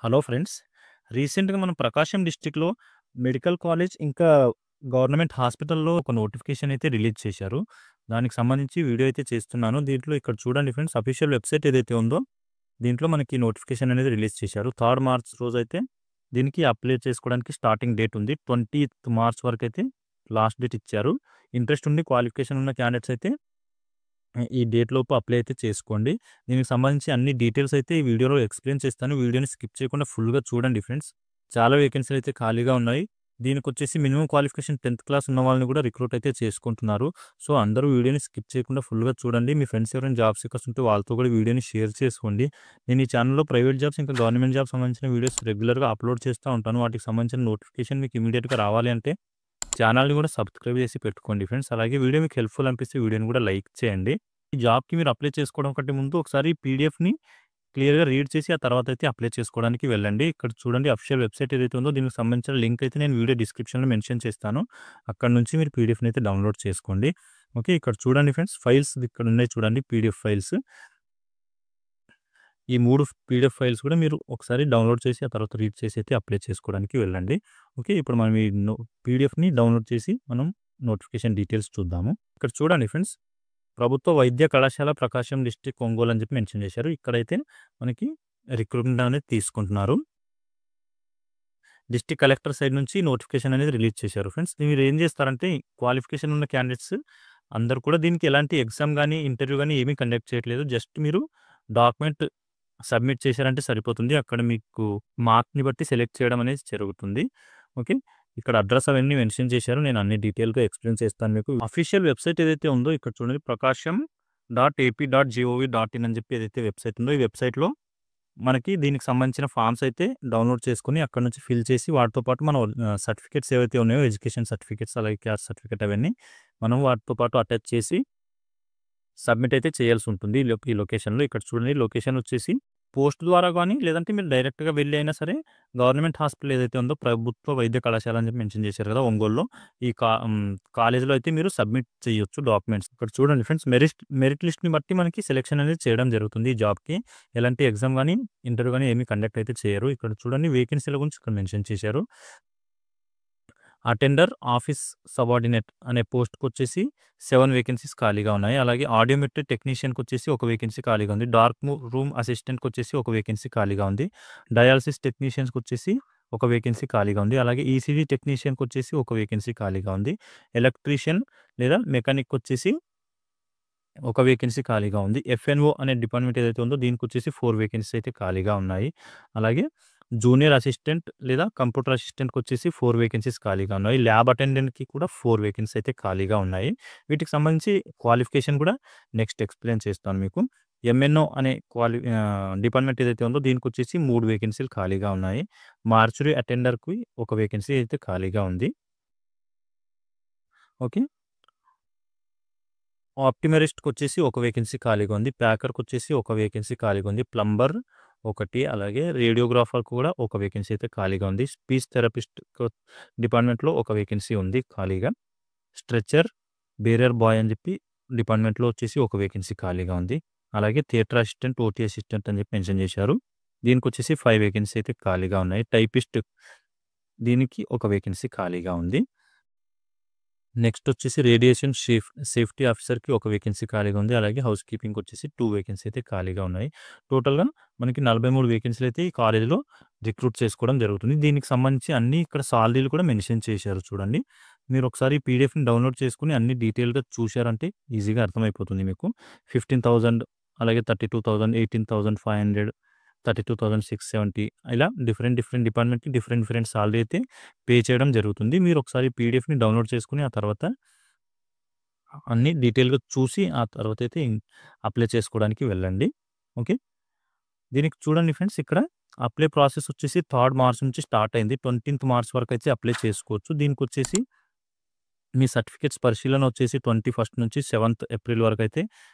Hello friends. రీసెంట్‌గా మన ప్రకాశం డిస్ట్రిక్ట్‌లో మెడికల్ కాలేజ్ ఇంకా గవర్నమెంట్ హాస్పిటల్‌లో ఒక నోటిఫికేషన్ అయితే రిలీజ్ చేశారు. దానికి సంబంధించి వీడియో అయితే చేస్తున్నాను. దీంట్లో ఇక్కడ చూడండి ఫ్రెండ్స్, అఫీషియల్ వెబ్‌సైట్ ఏదైతే ఉందో దీంట్లో మనకి నోటిఫికేషన్ అనేది రిలీజ్ చేశారు. 3 మార్చ్ రోజైతే దీనికి అప్లై చేసుకోవడానికి స్టార్టింగ్ డేట్ ఉంది. 20థ్ మార్చ్ వరకైతే లాస్ట్ డేట్ ఇచ్చారు. ఇంట్రెస్ట్ ఉండి క్వాలిఫికేషన్ ఉన్న క్యాండిడేట్స్ అయితే ఈ డేట్ లోపు అప్లై అయితే చేసుకోండి. దీనికి సంబంధించి అన్ని డీటెయిల్స్ అయితే ఈ వీడియోలో ఎక్స్‌ప్లెయిన్ చేస్తాను. వీడియోని స్కిప్ చేయకుండా ఫుల్‌గా చూడండి ఫ్రెండ్స్. చాలా వేకెన్సీలు అయితే ఖాళీగా ఉన్నాయి. దీనికొచ్చేసి మినిమమ్ క్వాలిఫికేషన్ 10థ్ క్లాస్ ఉన్న వాళ్ళని కూడా రిక్రూట్ అయితే చేసుకుంటున్నారు. సో, అందరూ వీడియోని స్కిప్ చేయకుండా ఫుల్‌గా చూడండి. మీ ఫ్రెండ్స్ ఎవరైనా జాబ్ సీకర్స్ ఉంటే వాళ్ళతో కూడా వీడియోని షేర్ చేసుకోండి. నేను ఈ ఛానెల్‌లో ప్రైవేట్ జాబ్స్ ఇంకా గవర్నమెంట్ జాబ్స్ సంబంధించిన వీడియోస్ రెగ్యులర్‌గా అప్లోడ్ చేస్తూ ఉంటాను. వాటికి సంబంధించిన నోటిఫికేషన్ మీకు ఇమ్మీడియేట్‌గా రావాలి అంటే ఛానెల్‌ని కూడా సబ్స్క్రైబ్ చేసి పెట్టుకోండి ఫ్రెండ్స్. అలాగే వీడియో మీకు హెల్ప్‌ఫుల్ అనిపిస్తే వీడియోని కూడా లైక్ చేయండి. ఈ జాబ్‌కి మీరు అప్లై చేసుకోవడం కంటే ముందు ఒకసారి పీడీఎఫ్‌ని క్లియర్‌గా రీడ్ చేసి ఆ తర్వాత అయితే అప్లై చేసుకోవడానికి వెళ్ళండి. ఇక్కడ చూడండి, అఫీషియల్ వెబ్‌సైట్ ఏదైతే ఉందో దీనికి సంబంధించిన లింక్ అయితే నేను వీడియో డిస్క్రిప్షన్‌లో మెన్షన్ చేస్తాను. అక్కడి నుంచి మీరు పీడీఎఫ్‌ని అయితే డౌన్లోడ్ చేసుకోండి. ఓకే. ఇక్కడ చూడండి ఫ్రెండ్స్, ఫైల్స్ ఇక్కడ ఉన్నాయి చూడండి, పీడీఎఫ్ ఫైల్స్. ఈ 3 పీడీఎఫ్ ఫైల్స్ కూడా మీరు ఒకసారి డౌన్లోడ్ చేసి ఆ తర్వాత రీడ్ చేసి అయితే అప్లై చేసుకోవడానికి వెళ్ళండి. ఓకే. ఇప్పుడు మనం ఈ పీడీఎఫ్‌ని డౌన్లోడ్ చేసి మనం నోటిఫికేషన్ డీటెయిల్స్ చూద్దాము. ఇక్కడ చూడండి ఫ్రెండ్స్, ప్రభుత్వ వైద్య కళాశాల ప్రకాశం డిస్ట్రిక్ట్ ఒంగోలు అని చెప్పి మెన్షన్ చేశారు. ఇక్కడైతే మనకి రిక్రూట్మెంట్ అనేది తీసుకుంటున్నారు. డిస్ట్రిక్ట్ కలెక్టర్ సైడ్ నుంచి నోటిఫికేషన్ అనేది రిలీజ్ చేశారు ఫ్రెండ్స్. మీరు ఏం చేస్తారంటే, క్వాలిఫికేషన్ ఉన్న క్యాండిడేట్స్ అందరూ కూడా దీనికి ఎలాంటి ఎగ్జామ్ గానీ, ఇంటర్వ్యూ గానీ ఏమీ కండక్ట్ చేయట్లేదు. జస్ట్ మీరు డాక్యుమెంట్ సబ్మిట్ చేశారంటే సరిపోతుంది. అక్కడ మీకు మార్క్‌ని బట్టి సెలెక్ట్ చేయడం అనేది జరుగుతుంది. ఓకే. ఇక్కడ అడ్రెస్ అవన్నీ మెన్షన్ చేశారు. నేను అన్ని డీటెయిల్‌గా ఎక్స్‌ప్లెయిన్ చేస్తాను మీకు. అఫీషియల్ వెబ్‌సైట్ ఏదైతే ఉందో ఇక్కడ చూడండి, prakasham.ap.gov.in అని చెప్పి ఏదైతే వెబ్‌సైట్ ఉందో ఈ వెబ్‌సైట్‌లో మనకి దీనికి సంబంధించిన ఫార్మ్స్ అయితే డౌన్లోడ్ చేసుకొని అక్కడి నుంచి ఫిల్ చేసి వాటితో పాటు మన సర్టిఫికేట్స్ ఏవైతే ఉన్నాయో, ఎడ్యుకేషన్ సర్టిఫికేట్స్ అలాగే క్యాస్ట్ సర్టిఫికేట్ అవన్నీ మనం వాటితో పాటు అటాచ్ చేసి సబ్మిట్ అయితే చేయాల్సి ఉంటుంది. ఈ లొకేషన్‌లో. ఇక్కడ చూడండి, లొకేషన్ వచ్చేసి పోస్ట్ ద్వారా గానీ, లేదంటే మీరు డైరెక్ట్‌గా వెళ్లి అయినా సరే గవర్నమెంట్ హాస్పిటల్ ఏదైతే ఉందో ప్రభుత్వ వైద్య కళాశాల అని చెప్పి మెన్షన్ చేశారు కదా ఒంగోలులో. ఈ కాలేజ్‌లో అయితే మీరు సబ్మిట్ చేయొచ్చు డాక్యుమెంట్స్. ఇక్కడ చూడండి ఫ్రెండ్స్, మెరిట్ లిస్ట్‌ని బట్టి మనకి సెలక్షన్ అనేది చేయడం జరుగుతుంది ఈ జాబ్‌కి. ఎలాంటి ఎగ్జామ్ గానీ, ఇంటర్వ్యూ గానీ ఏమీ కండక్ట్ అయితే చేయరు. ఇక్కడ చూడండి, వేకెన్సీల గురించి ఇక్కడ మెన్షన్ చేశారు. అటెండర్ ఆఫీస్ సబార్డినేట్ అనే పోస్ట్‌కొచ్చేసి 7 వేకెన్సీస్ ఖాళీగా ఉన్నాయి. అలాగే ఆడియోమెట్రీ టెక్నీషియన్‌కొచ్చేసి ఒక వేకెన్సీ ఖాళీగా ఉంది. డార్క్ రూమ్ అసిస్టెంట్‌కొచ్చేసి ఒక వేకెన్సీ ఖాళీగా ఉంది. డయాలసిస్ టెక్నీషియన్స్‌కొచ్చేసి ఒక వేకెన్సీ ఖాళీగా ఉంది. అలాగే ఈసీజీ టెక్నీషియన్‌కొచ్చేసి ఒక వేకెన్సీ ఖాళీగా ఉంది. ఎలక్ట్రీషియన్ లేదా మెకానిక్‌కొచ్చేసి ఒక వేకెన్సీ ఖాళీగా ఉంది. ఎఫ్ఎన్ఓ అనే డిపార్ట్మెంట్ ఏదైతే ఉందో దీనికొచ్చేసి 4 వేకెన్సీస్ అయితే ఖాళీగా ఉన్నాయి. అలాగే జూనియర్ అసిస్టెంట్ లేదా కంప్యూటర్ అసిస్టెంట్‌కొచ్చేసి 4 వేకెన్సీస్ ఖాళీగా ఉన్నాయి. ల్యాబ్ అటెండెంట్‌కి కూడా 4 వేకెన్సీస్ అయితే ఖాళీగా ఉన్నాయి. వీటికి సంబంధించి క్వాలిఫికేషన్ కూడా నెక్స్ట్ ఎక్స్‌ప్లెయిన్ చేస్తాను మీకు. ఎంఎన్ఓ అనే డిపార్ట్మెంట్ ఏదైతే ఉందో దీనికొచ్చేసి 3 వేకెన్సీలు ఖాళీగా ఉన్నాయి. మార్చురీ అటెండర్‌కి ఒక వేకెన్సీ అయితే ఖాళీగా ఉంది. ఓకే. ఆప్టిమరిస్ట్‌కొచ్చేసి ఒక వేకెన్సీ ఖాళీగా ఉంది. ప్యాకర్‌కొచ్చేసి ఒక వేకెన్సీ ఖాళీగా ఉంది. ప్లంబర్ ఒకటి, అలాగే రేడియోగ్రాఫర్‌కు కూడా ఒక వేకెన్సీ అయితే ఖాళీగా ఉంది. స్పీచ్ థెరపిస్ట్ డిపార్ట్మెంట్‌లో ఒక వేకెన్సీ ఉంది ఖాళీగా. స్ట్రెచర్ బేరర్ బాయ్ అని చెప్పి డిపార్ట్మెంట్‌లో వచ్చేసి ఒక వేకెన్సీ ఖాళీగా ఉంది. అలాగే థియేటర్ అసిస్టెంట్, ఓటీ అసిస్టెంట్ అని చెప్పి మెన్షన్ చేశారు. దీనికొచ్చేసి 5 వేకెన్సీ అయితే ఖాళీగా ఉన్నాయి. టైపిస్ట్ దీనికి ఒక వేకెన్సీ ఖాళీగా ఉంది. నెక్స్ట్ వచ్చేసి రేడియేషన్ సేఫ్టీ ఆఫీసర్‌కి ఒక వేకెన్సీ ఖాళీగా ఉంది. అలాగే హౌస్ కీపింగ్‌కి వచ్చేసి 2 వేకెన్సీ అయితే ఖాళీగా ఉన్నాయి. టోటల్‌గా మనకి 43 వేకెన్సీలు అయితే ఈ కాలేజ్‌లో రిక్రూట్ చేసుకోవడం జరుగుతుంది. దీనికి సంబంధించి అన్నీ ఇక్కడ సాలరీలు కూడా మెన్షన్ చేశారు చూడండి. మీరు ఒకసారి పీడీఎఫ్‌ని డౌన్లోడ్ చేసుకొని అన్ని డీటెయిల్‌గా చూశారంటే ఈజీగా అర్థమైపోతుంది మీకు. 15,000 అలాగే 32,000, 18,500, 32,670 ఇలా డిఫరెంట్ డిపార్ట్మెంట్‌కి డిఫరెంట్ సాలరీ అయితే పే చేయడం జరుగుతుంది. మీరు ఒకసారి పీడీఎఫ్‌ని డౌన్లోడ్ చేసుకొని ఆ తర్వాత అన్నీ డీటెయిల్‌గా చూసి ఆ తర్వాత అయితే అప్లై చేసుకోవడానికి వెళ్ళండి. ఓకే. దీనికి చూడండి ఫ్రెండ్స్, ఇక్కడ అప్లై ప్రాసెస్ వచ్చేసి 3 మార్చ్ నుంచి స్టార్ట్ అయింది. 20థ్ మార్చ్ వరకు అయితే అప్లై చేసుకోవచ్చు. దీనికొచ్చేసి మీ సర్టిఫికేట్స్ పరిశీలన వచ్చేసి 21st నుంచి 7th ఏప్రిల్ వరకు అయితే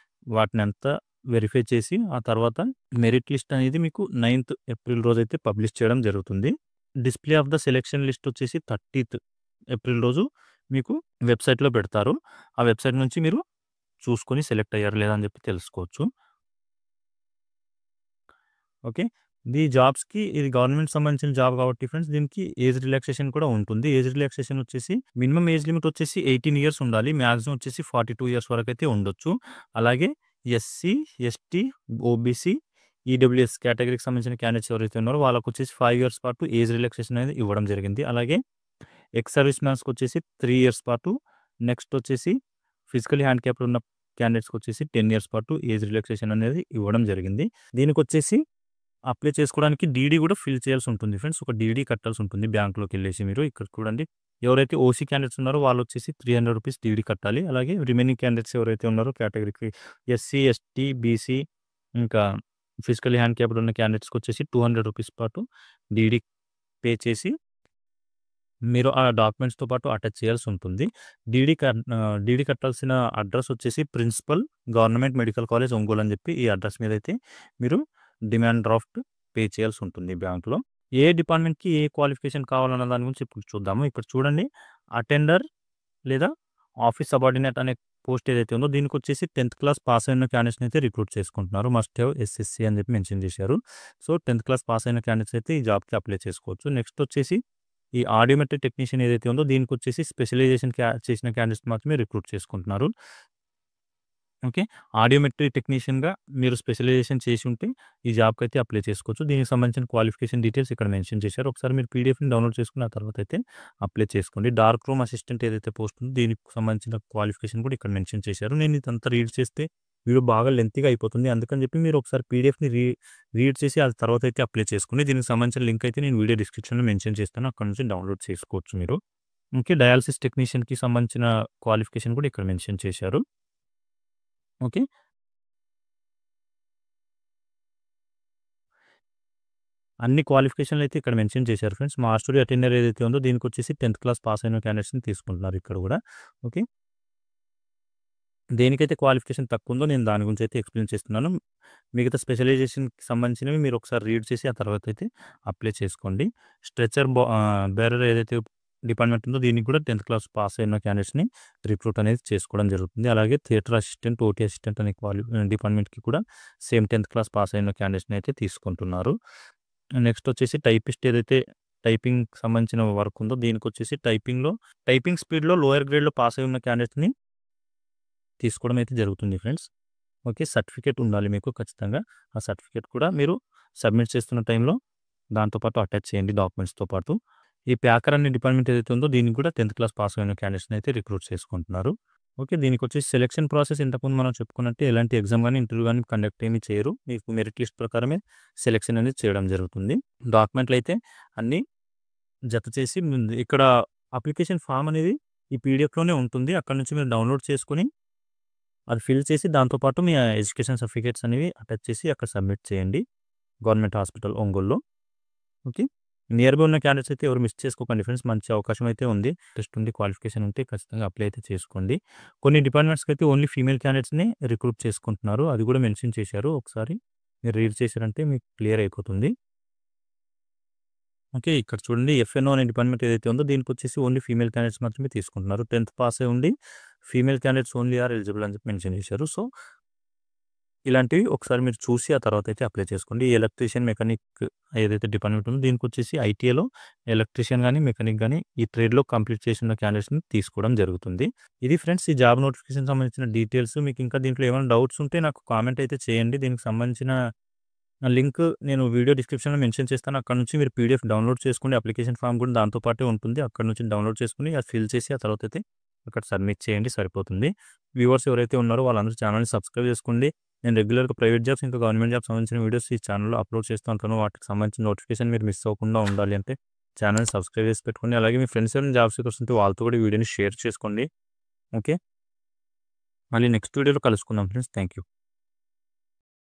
వాటినంతా వెరిఫై చేసి ఆ తర్వాత మెరిట్ లిస్ట్ అనేది మీకు 9th ఏప్రిల్ రోజైతే పబ్లిష్ చేయడం జరుగుతుంది. Display of the selection list వచ్చేసి 30th ఏప్రిల్ రోజు మీకు వెబ్‌సైట్‌లో పెడతారు. ఆ వెబ్‌సైట్ నుంచి మీరు చూసుకొని సెలెక్ట్ అయ్యారా లేదా అని చెప్పి తెలుసుకోవచ్చు. ఓకే. ఈ జాబ్స్‌కి ఇది గవర్నమెంట్ సంబంధించిన జాబ్ కాబట్టి ఫ్రెండ్స్ దీనికి ఏజ్ రిలాక్సేషన్ కూడా ఉంటుంది. ఏజ్ రిలాక్సేషన్ వచ్చేసి మినిమమ్ ఏజ్ లిమిట్ వచ్చేసి 18 ఇయర్స్ ఉండాలి. మాక్సిమం వచ్చేసి 42 ఇయర్స్ వరకైతే ఉండొచ్చు. అలాగే ఎస్సీ, ఎస్టీ, ఓబీసీ, ఈడబ్ల్యూఎస్ కేటగిరీకి సంబంధించిన క్యాండిడేట్స్ ఎవరైతే ఉన్నారో వాళ్ళకొచ్చేసి 5 ఇయర్స్ పాటు ఏజ్ రిలాక్సేషన్ అనేది ఇవ్వడం జరిగింది. అలాగే ఎక్స్ సర్వీస్ మ్యాన్స్‌కొచ్చేసి 3 ఇయర్స్ పాటు, నెక్స్ట్ వచ్చేసి ఫిజికల్లీ హ్యాండిక్యాప్డ్ ఉన్న క్యాండిడేట్స్‌కొచ్చేసి 10 ఇయర్స్ పాటు ఏజ్ రిలాక్సేషన్ అనేది ఇవ్వడం జరిగింది. దీనికొచ్చేసి అప్లై చేసుకోవడానికి డీడీ కూడా ఫిల్ చేయాల్సి ఉంటుంది ఫ్రెండ్స్. ఒక డీడీ కట్టాల్సి ఉంటుంది బ్యాంక్‌లోకెళ్ళేసి మీరు. ఇక్కడ చూడండి ఎవరైతే ఓసీ క్యాండిడేట్స్ ఉన్నారో వాళ్ళొచ్చేసి ₹300 డీడీ కట్టాలి. అలాగే రిమైనింగ్ క్యాండిడేట్స్ ఎవరైతే ఉన్నారో కేటగిరీకి ఎస్సీ, ఎస్టీ, బీసీ ఇంకా ఫిజికల్లీ హ్యాండిక్యాప్డ్ ఉన్న క్యాండిడేట్స్‌కొచ్చేసి ₹200 పాటు డీడీ పే చేసి మీరు ఆ డాక్యుమెంట్స్‌తో పాటు అటాచ్ చేయాల్సి ఉంటుంది. డీడీ కట్టాల్సిన అడ్రస్ వచ్చేసి principal government medical college Ongole అని చెప్పి ఈ అడ్రస్ మీద అయితే మీరు డిమాండ్ డ్రాఫ్ట్ పే చేయాల్సి ఉంటుంది బ్యాంక్‌లో. ఏ డిపార్ట్మెంట్‌కి ఏ క్వాలిఫికేషన్ కావాలన్న దాని గురించి ఇప్పుడు చూద్దాము. ఇక్కడ చూడండి అటెండర్ లేదా ఆఫీస్ సబార్డినేట్ అనే పోస్ట్ ఏదైతే ఉందో దీనికొచ్చేసి 10th క్లాస్ పాస్ అయిన క్యాండిడేట్స్‌ని అయితే రిక్రూట్ చేసుకుంటున్నారు. మస్ట్ హావ్ ఎస్ఎస్‌సి అని చెప్పి మెన్షన్ చేశారు. సో 10th క్లాస్ పాస్ అయిన క్యాండిడేట్స్ అయితే ఈ జాబ్‌కి అప్లై చేసుకోవచ్చు. నెక్స్ట్ వచ్చేసి ఈ ఆడియోమెట్రిక్ టెక్నీషియన్ ఏదైతే ఉందో దీనికొచ్చేసి స్పెషలైజేషన్ చేసిన క్యాండిడేట్స్ మాత్రమే రిక్రూట్ చేసుకుంటున్నారు. ఓకే. ఆడియోమెట్రీ టెక్నీషియన్‌గా మీరు స్పెషలైజేషన్ చేసి ఉంటే ఈ జాబ్‌కైతే అప్లై చేసుకోవచ్చు. దీనికి సంబంధించిన క్వాలిఫికేషన్ డీటెయిల్స్ ఇక్కడ మెన్షన్ చేశారు. ఒకసారి మీరు పీడీఎఫ్‌ని డౌన్లోడ్ చేసుకున్న తర్వాత అయితే అప్లై చేసుకోండి. డార్క్ రూమ్ అసిస్టెంట్ ఏదైతే పోస్ట్ ఉందో దీనికి సంబంధించిన క్వాలిఫికేషన్ కూడా ఇక్కడ మెన్షన్ చేశారు. నేను ఇదంతా రీడ్ చేస్తే వీడియో బాగా లెంతీగా అయిపోతుంది. అందుకని చెప్పి మీరు ఒకసారి పీడీఎఫ్‌ని రీడ్ చేసి ఆ తర్వాత అయితే అప్లై చేసుకోండి. దీనికి సంబంధించిన లింక్ అయితే నేను వీడియో డిస్క్రిప్షన్‌లో మెన్షన్ చేస్తాను. అక్కడ నుంచి డౌన్లోడ్ చేసుకోవచ్చు మీరు. ఓకే. డయాలిసిస్ టెక్నీషియన్‌కి సంబంధించిన క్వాలిఫికేషన్ కూడా ఇక్కడ మెన్షన్ చేశారు. ఓకే. అన్ని క్వాలిఫికేషన్‌లు అయితే ఇక్కడ మెన్షన్ చేశారు ఫ్రెండ్స్. మాస్టరీ అటెండర్ ఏదైతే ఉందో దీనికొచ్చేసి 10th క్లాస్ పాస్ అయిన క్యాండిడేట్స్‌ని తీసుకుంటున్నారు ఇక్కడ కూడా. ఓకే. దేనికైతే క్వాలిఫికేషన్ తక్కువ ఉందో నేను దాని గురించి అయితే ఎక్స్‌ప్లెయిన్ చేస్తున్నాను. మిగతా స్పెషలైజేషన్‌కి సంబంధించినవి మీరు ఒకసారి రీడ్ చేసి ఆ తర్వాత అయితే అప్లై చేసుకోండి. బేరర్ ఏదైతే డిపార్ట్మెంట్ ఉందో దీనికి కూడా 10th క్లాస్ పాస్ అయిన క్యాండిడేట్స్‌ని రిక్రూట్ అనేది చేసుకోవడం జరుగుతుంది. అలాగే థియేటర్ అసిస్టెంట్, ఓటీ అసిస్టెంట్ అనే డిపార్ట్మెంట్‌కి కూడా సేమ్ 10th క్లాస్ పాస్ అయిన క్యాండిడేట్స్‌ని అయితే తీసుకుంటున్నారు. నెక్స్ట్ వచ్చేసి టైపిస్ట్ ఏదైతే టైపింగ్‌కి సంబంధించిన వర్క్ ఉందో దీనికొచ్చేసి టైపింగ్ స్పీడ్‌లో లోయర్ గ్రేడ్‌లో పాస్ అయి ఉన్న క్యాండిడేట్స్‌ని తీసుకోవడం అయితే జరుగుతుంది ఫ్రెండ్స్. ఓకే. సర్టిఫికేట్ ఉండాలి మీకు ఖచ్చితంగా. ఆ సర్టిఫికేట్ కూడా మీరు సబ్మిట్ చేస్తున్న టైంలో దాంతో పాటు అటాచ్ చేయండి డాక్యుమెంట్స్‌తో పాటు. ఈ ప్యాకర్ అనే డిపార్ట్మెంట్ ఏదైతే ఉందో దీనికి కూడా 10th క్లాస్ పాస్ అయిన క్యాండిడేట్స్‌ని అయితే రిక్రూట్ చేసుకుంటున్నారు. ఓకే. దీనికొచ్చేసి సెలక్షన్ ప్రాసెస్ ఇంతకుముందు మనం చెప్పుకున్నట్టే ఎలాంటి ఎగ్జామ్ గాని, ఇంటర్వ్యూ గాని కండక్ట్ ఏమి చేయరు. మీకు మెరిట్ లిస్ట్ ప్రకారమే సెలక్షన్ అనేది చేయడం జరుగుతుంది. డాక్యుమెంట్లు అయితే అన్నీ జత చేసి ఇక్కడ అప్లికేషన్ ఫామ్ అనేది ఈ పీడీఎఫ్‌లోనే ఉంటుంది. అక్కడి నుంచి మీరు డౌన్లోడ్ చేసుకొని అది ఫిల్ చేసి దాంతో పాటు మీ ఎడ్యుకేషన్ సర్టిఫికేట్స్ అనేవి అటాచ్ చేసి అక్కడ సబ్మిట్ చేయండి. గవర్నమెంట్ హాస్పిటల్ ఒంగోలులో. ఓకే. నియర్ బై ఉన్న క్యాండిడేట్స్ అయితే ఎవరు మిస్ చేసుకోకండి ఫ్రెండ్స్. మంచి అవకాశం అయితే ఉంది. ఇంట్రెస్ట్ ఉంది, క్వాలిఫికేషన్ ఉంటే ఖచ్చితంగా అప్లై అయితే చేసుకోండి. కొన్ని డిపార్ట్మెంట్స్‌కి అయితే ఓన్లీ ఫీమేల్ క్యాండిడేట్స్‌ని రిక్రూట్ చేసుకుంటున్నారు. అది కూడా మెన్షన్ చేశారు. ఒకసారి మీరు రీడ్ చేశారంటే మీకు క్లియర్ అయిపోతుంది. ఓకే. ఇక్కడ చూడండి ఎఫ్ఎన్ఓ అనే డిపార్ట్మెంట్ ఏదైతే ఉందో దీనికొచ్చేసి ఓన్లీ ఫీమేల్ క్యాండిడేట్స్ మాత్రమే తీసుకుంటున్నారు. 10th పాస్ అయి ఉండి female candidates only are eligible అని చెప్పి మెన్షన్ చేశారు. సో ఇలాంటివి ఒకసారి మీరు చూసి ఆ తర్వాత అయితే అప్లై చేసుకోండి. ఎలక్ట్రీషియన్, మెకానిక్ ఏదైతే డిపార్ట్మెంట్ ఉందో దీనికొచ్చేసి ఐటీఐలో ఎలక్ట్రీషియన్ గాని, మెకానిక్ గాని ఈ ట్రేడ్‌లో కంప్లీట్ చేసిన క్యాండిడేట్స్‌ని తీసుకోవడం జరుగుతుంది. ఇది ఫ్రెండ్స్ ఈ జాబ్ నోటిఫికేషన్ సంబంధించిన డీటెయిల్స్. మీకు ఇంకా దీంట్లో ఏమైనా డౌట్స్ ఉంటే నాకు కామెంట్ అయితే చేయండి. దీనికి సంబంధించిన లింక్ నేను వీడియో డిస్క్రిప్షన్‌లో మెన్షన్ చేస్తాను. అక్కడ నుంచి మీరు పీడీఎఫ్ డౌన్లోడ్ చేసుకోండి. అప్లికేషన్ ఫార్మ్ కూడా దాంతో పాటే ఉంటుంది. అక్కడి నుంచి డౌన్లోడ్ చేసుకొని అది ఫిల్ చేసి ఆ తర్వాత అయితే అక్కడ సబ్మిట్ చేయండి సరిపోతుంది. వ్యూవర్స్ ఎవరైతే ఉన్నారో వాళ్ళందరూ ఛానెల్‌ని సబ్స్క్రైబ్ చేసుకోండి. నేను రెగ్యులర్‌గా ప్రైవేట్ జాబ్స్ ఇంకా గవర్నమెంట్ జాబ్స్ సంబంధించిన వీడియోస్ ఈ ఛానెల్‌లో అప్లోడ్ చేస్తూ ఉంటాను. వాటికి సంబంధించిన నోటిఫికేషన్ మీరు మిస్ అవ్వకుండా ఉండాలి అంటే ఛానెల్‌ని సబ్స్క్రైబ్ చేసి పెట్టుకోండి. అలాగే మీ ఫ్రెండ్స్ ఎవరైనా జాబ్ సీకర్స్ ఉంటే వాళ్ళతో కూడా ఈ వీడియోని షేర్ చేసుకోండి. ఓకే. మళ్ళీ నెక్స్ట్ వీడియోలో కలుసుకుందాం ఫ్రెండ్స్. Thank you.